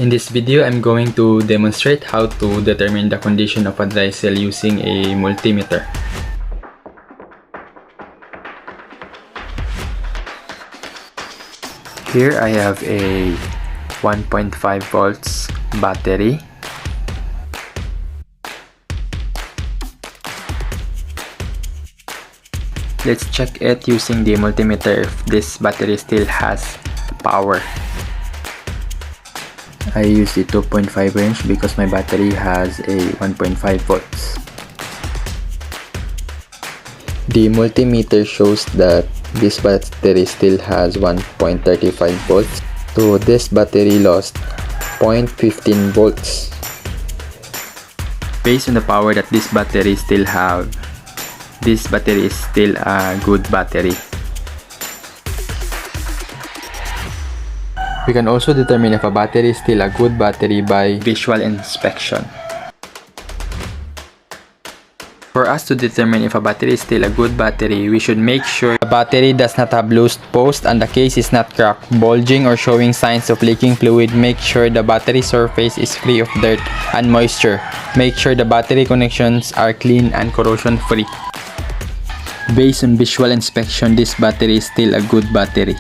In this video, I'm going to demonstrate how to determine the condition of a dry cell using a multimeter. Here I have a 1.5 volts battery. Let's check it using the multimeter if this battery still has power. I use the 2.5 range because my battery has a 1.5 volts. The multimeter shows that this battery still has 1.35 volts, so this battery lost 0.15 volts. Based on the power that this battery still have, this battery is still a good battery. We can also determine if a battery is still a good battery by visual inspection. For us to determine if a battery is still a good battery, we should make sure the battery does not have loose post and the case is not cracked, bulging, or showing signs of leaking fluid. Make sure the battery surface is free of dirt and moisture. Make sure the battery connections are clean and corrosion free. Based on visual inspection, this battery is still a good battery.